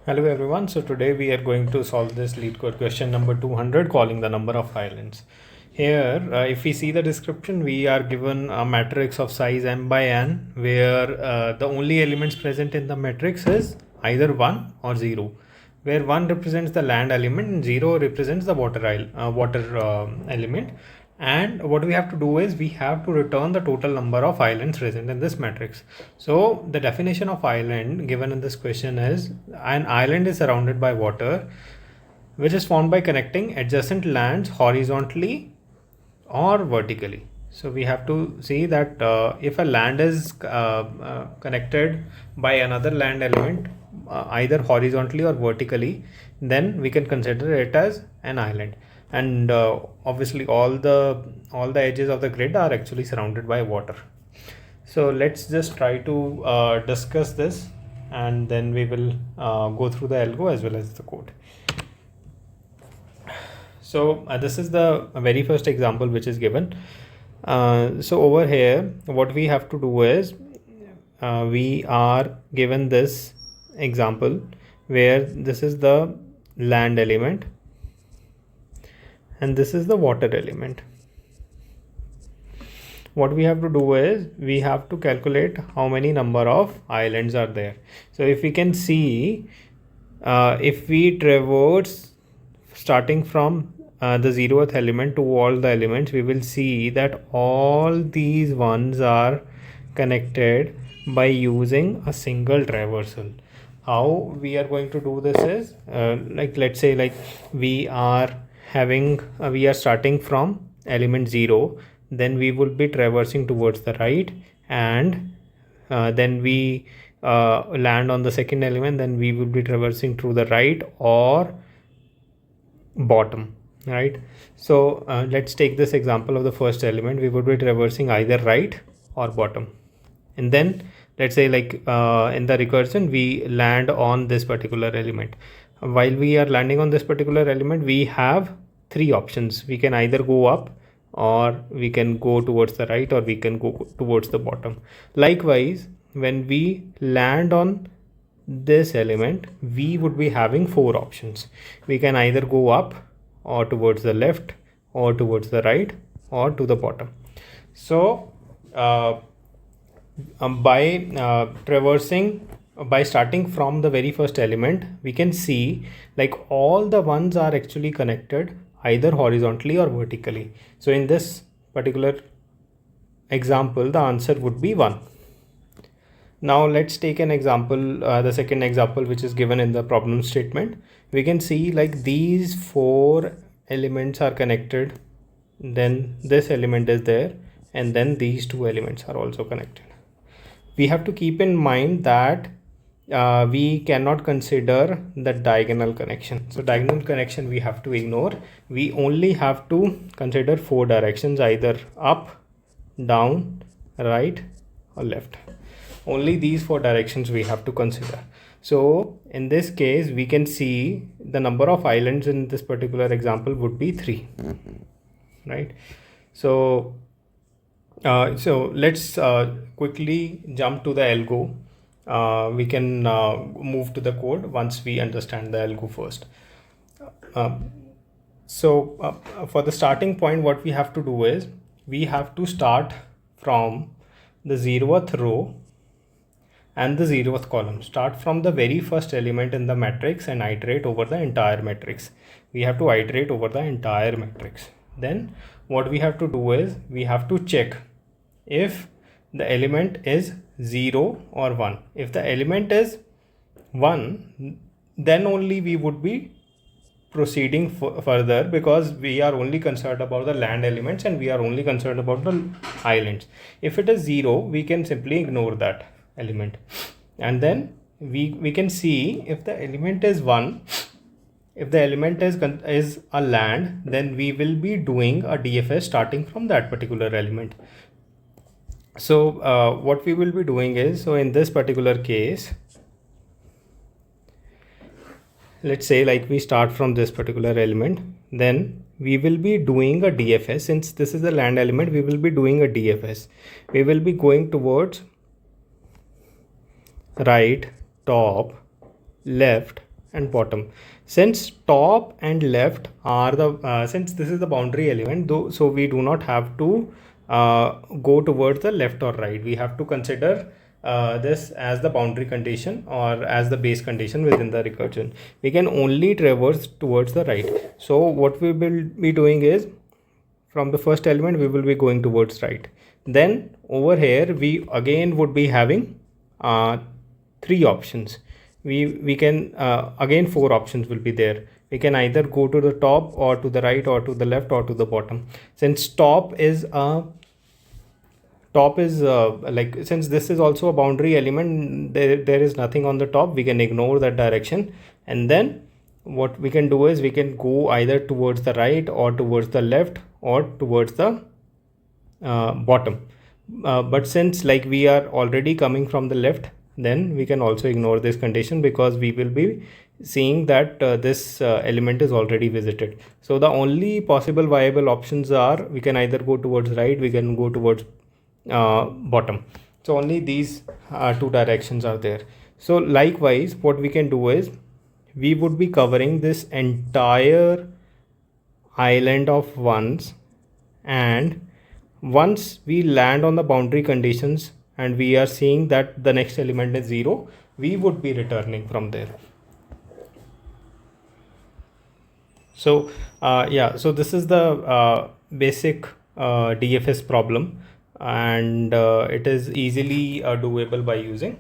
Hello everyone, so today we are going to solve this Leetcode question number 200, calling the number of islands. Here, if we see the description, we are given a matrix of size m by n, where the only elements present in the matrix is either 1 or 0, where 1 represents the land element and 0 represents the water element. And what we have to do is we have to return the total number of islands present in this matrix. So the definition of island given in this question is: an island is surrounded by water which is formed by connecting adjacent lands horizontally or vertically. So we have to see that if a land is connected by another land element either horizontally or vertically, then we can consider it as an island. And obviously all the edges of the grid are actually surrounded by water. So let's just try to discuss this, and then we will go through the algo as well as the code. So this is the very first example which is given. So over here what we have to do is we are given this example where this is the land element and this is the water element. What we have to do is we have to calculate how many number of islands are there. So if we can see, if we traverse starting from the 0th element to all the elements, we will see that all these ones are connected by using a single traversal. How we are going to do this is let's say we are starting from element 0, then we will be traversing towards the right, and then we land on the second element, then we will be traversing to the right or bottom, right? So let's take this example of the first element. We would be traversing either right or bottom, and then let's say in the recursion we land on this particular element. While we are landing on this particular element, we have three options. We can either go up, or we can go towards the right, or we can go towards the bottom. Likewise, when we land on this element, we would be having four options. We can either go up, or towards the left, or towards the right, or to the bottom. So by starting from the very first element, we can see all the ones are actually connected either horizontally or vertically. So in this particular example, the answer would be 1. Now let's take an example, the second example which is given in the problem statement. We can see these four elements are connected, then this element is there, and then these two elements are also connected. We have to keep in mind that we cannot consider the diagonal connection. So diagonal connection we have to ignore. We only have to consider four directions, either up, down, right, or left. Only these four directions we have to consider. So in this case, we can see the number of islands in this particular example would be 3, right? So let's quickly jump to the algo. We can move to the code once we understand the algo first. For the starting point, what we have to do is we have to start from the 0th row and the 0th column. Start from the very first element in the matrix and iterate over the entire matrix. We have to iterate over the entire matrix. Then what we have to do is we have to check if the element is 0 or 1. If the element is 1, then only we would be proceeding further, because we are only concerned about the land elements and we are only concerned about the islands. If it is 0, we can simply ignore that element, and then we can see if the element is 1. If the element is a land, then we will be doing a DFS starting from that particular element. So what we will be doing is, so in this particular case, let's say we start from this particular element, then we will be doing a DFS. Since this is the land element, we will be doing a DFS. We will be going towards right, top, left, and bottom. Since top and left are the since this is the boundary element, though, so we do not have to go towards the left or right. We have to consider this as the boundary condition or as the base condition within the recursion. We can only traverse towards the right. So what we will be doing is, from the first element we will be going towards right. Then over here we again would be having three options. We can again four options will be there. We can either go to the top or to the right or to the left or to the bottom. Since top is like, since this is also a boundary element, there is nothing on the top, we can ignore that direction. And then what we can do is we can go either towards the right or towards the left or towards the bottom. But since like we are already coming from the left, then we can also ignore this condition, because we will be seeing that this element is already visited. So the only possible viable options are, we can either go towards right, we can go towards bottom. So only these two directions are there. So likewise what we can do is, we would be covering this entire island of ones, and once we land on the boundary conditions and we are seeing that the next element is 0, we would be returning from there. So yeah, so this is the basic DFS problem, and it is easily doable by using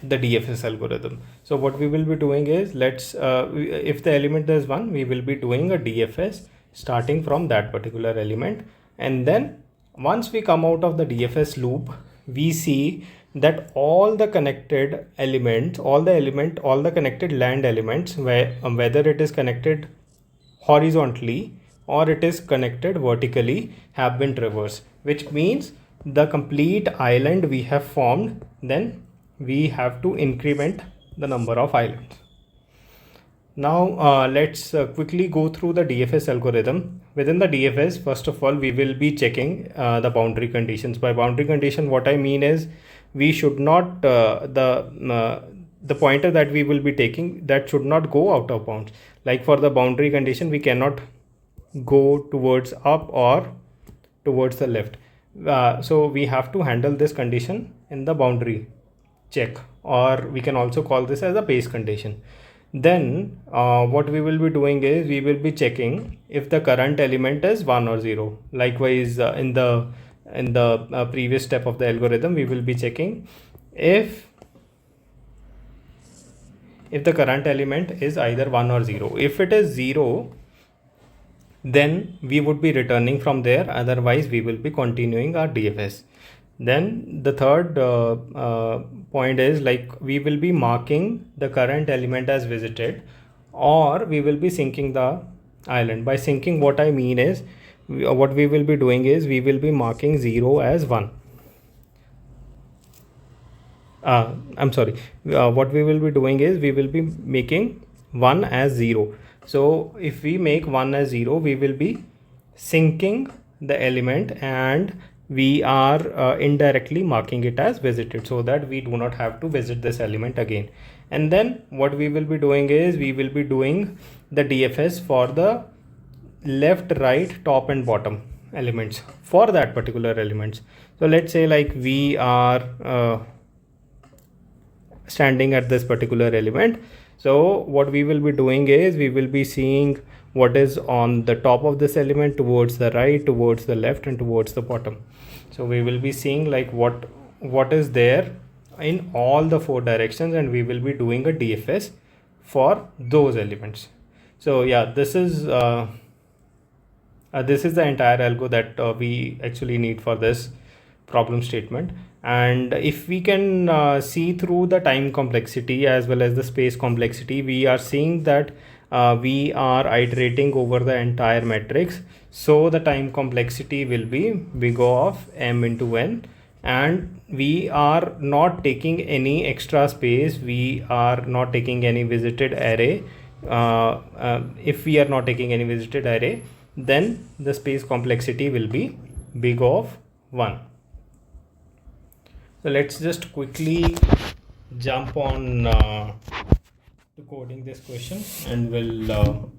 the DFS algorithm. So what we will be doing is, let's if the element is 1, we will be doing a DFS starting from that particular element, and then once we come out of the DFS loop, we see that all the connected elements, all the connected land elements, whether it is connected horizontally or it is connected vertically, have been traversed, which means the complete island we have formed. Then we have to increment the number of islands. Now let's quickly go through the DFS algorithm. Within the DFS, first of all, we will be checking the boundary conditions. By boundary condition, what I mean is, we should not the pointer that we will be taking, that should not go out of bounds. Like for the boundary condition, we cannot go towards up or towards the left. So we have to handle this condition in the boundary check, or we can also call this as a base condition. Then what we will be doing is, we will be checking if the current element is 1 or 0. Likewise in the previous step of the algorithm, we will be checking if the current element is either 1 or 0. If it is 0, then we would be returning from there, otherwise we will be continuing our DFS. Then the third point is, like, we will be marking the current element as visited, or we will be syncing the island. By syncing, what I mean is, what we will be doing is, we will be marking 0 as 1. I'm sorry, what we will be doing is, we will be making 1 as 0. So if we make 1 as 0, we will be syncing the element, and we are indirectly marking it as visited, so that we do not have to visit this element again. And then what we will be doing is, we will be doing the DFS for the left, right, top and bottom elements for that particular elements. So let's say, like, we are standing at this particular element. So what we will be doing is, we will be seeing what is on the top of this element, towards the right, towards the left, and towards the bottom. So we will be seeing, like, what is there in all the four directions, and we will be doing a DFS for those elements. So yeah, this is the entire algo that we actually need for this problem statement. And if we can see through the time complexity as well as the space complexity, we are seeing that we are iterating over the entire matrix. So the time complexity will be big O of m into n, and we are not taking any extra space. We are not taking any visited array. If we are not taking any visited array, then the space complexity will be big O of 1. So let's just quickly jump on to coding this question, and we'll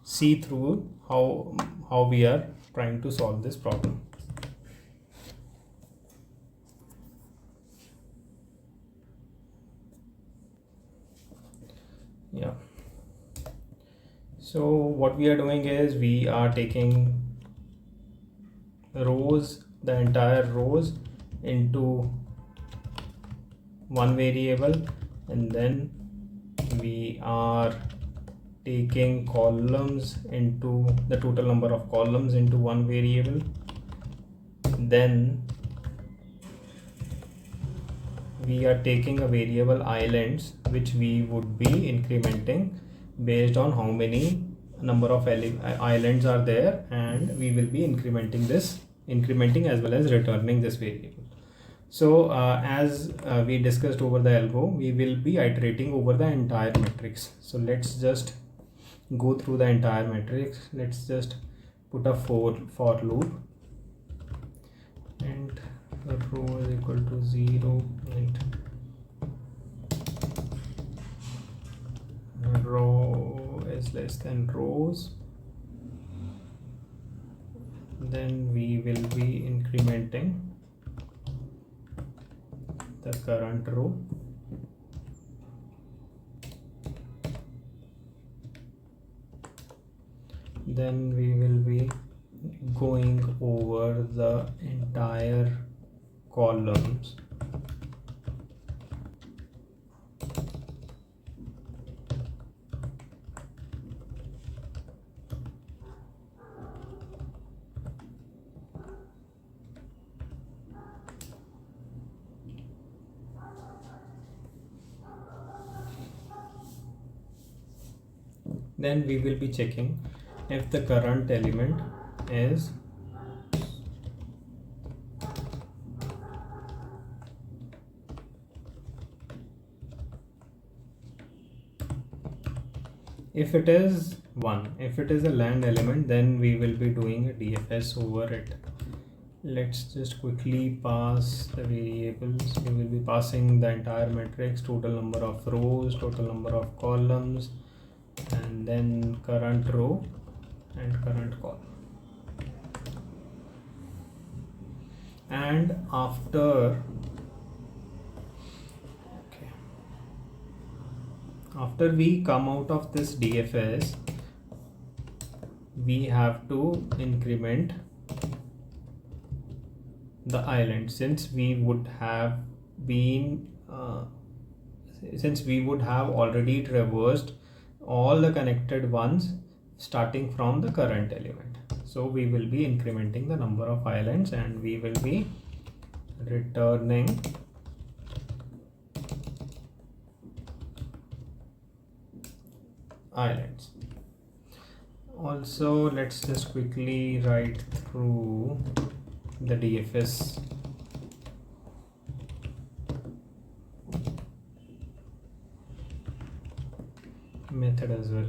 see through how we are trying to solve this problem. Yeah, so what we are doing is we are taking rows, the entire rows, into one variable, and then we are taking columns into the total number of columns into one variable. Then we are taking a variable islands, which we would be incrementing based on how many number of islands are there, and we will be incrementing as well as returning this variable. So as we discussed over the algo, we will be iterating over the entire matrix. So let's just go through the entire matrix. Let's just put a for loop, and row is equal to 0 and row is less than rows. Then we will be incrementing the current row. Then we will be going over the entire columns. Then we will be checking if the current element is if it is 1. If it is a land element, then we will be doing a DFS over it. Let's just quickly pass the variables. We will be passing the entire matrix, total number of rows, total number of columns, and then current row and current column. And after we come out of this DFS, we have to increment the island, since we would have already traversed all the connected ones starting from the current element. So we will be incrementing the number of islands, and we will be returning islands. Also, let's just quickly write through the DFS method as well.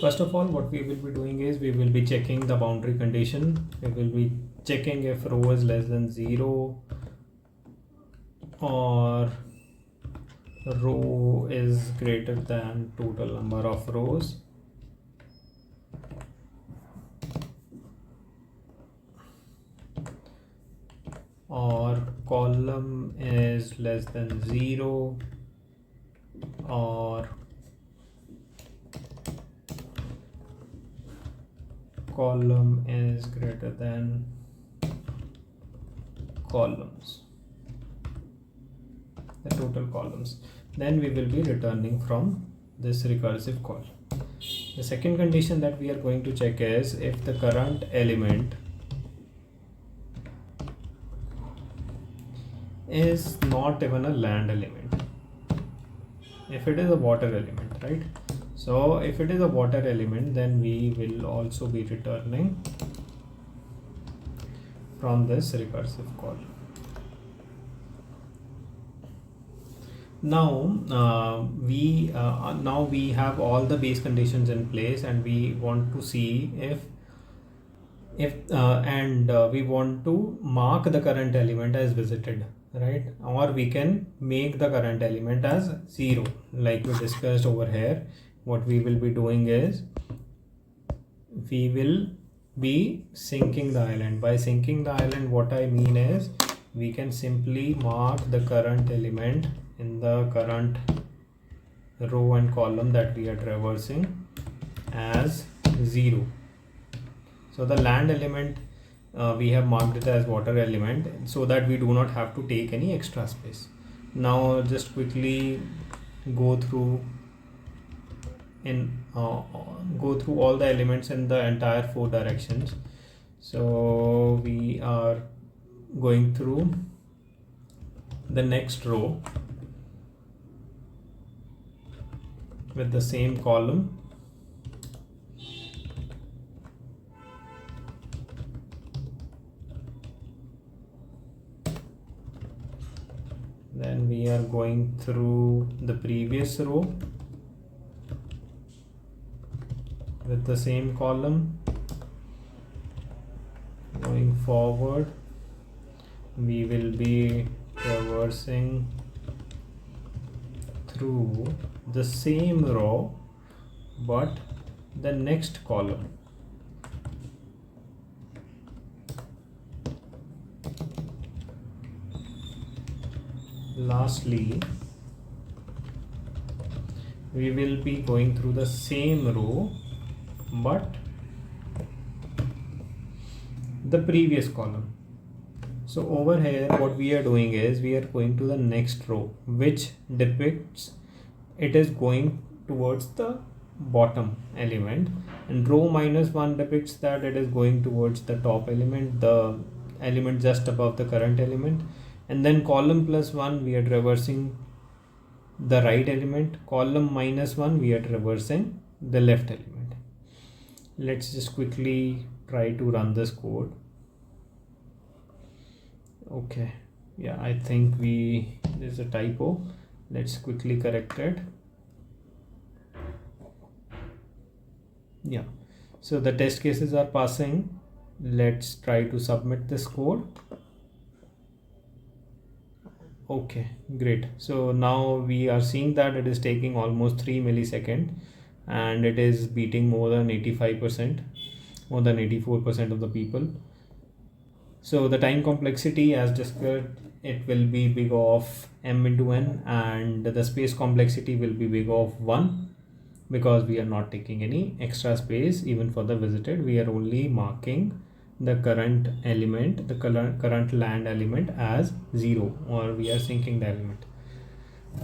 First of all, what we will be doing is we will be checking the boundary condition. We will be checking if row is less than 0 or row is greater than total number of rows. Or column is less than 0, or column is greater than columns, the total columns. Then we will be returning from this recursive call. The second condition that we are going to check is if the current element is not even a land element, if it is a water element, right? So if it is a water element, then we will also be returning from this recursive call. Now we have all the base conditions in place, and we want to see if we want to mark the current element as visited, right? Or we can make the current element as 0, like we discussed over here. What we will be doing is we will be sinking the island. By sinking the island, what I mean is we can simply mark the current element in the current row and column that we are traversing as 0. So the land element, we have marked it as water element so that we do not have to take any extra space. Now just quickly go through all the elements in the entire 4 directions. So we are going through the next row with the same column. Then we are going through the previous row with the same column. Going forward, we will be traversing through the same row but the next column. Lastly, we will be going through the same row but the previous column. So over here what we are doing is we are going to the next row, which depicts it is going towards the bottom element, and row -1 depicts that it is going towards the top element, the element just above the current element. And then column +1 we are traversing the right element, column -1 we are traversing the left element. Let's just quickly try to run this code. Okay, yeah, I think there's a typo. Let's quickly correct it. Yeah, so the test cases are passing. Let's try to submit this code. Okay, great. So now we are seeing that it is taking almost 3 milliseconds and it is beating more than 85%, more than 84% of the people. So the time complexity, as discussed, it will be big of m into n, and the space complexity will be big of 1, because we are not taking any extra space even for the visited. We are only marking the current element, the current land element as 0, or we are sinking the element.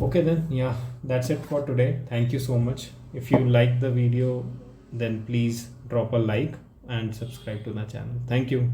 Okay, then yeah, that's it for today. Thank you so much. If you like the video, then please drop a like and subscribe to the channel. Thank you.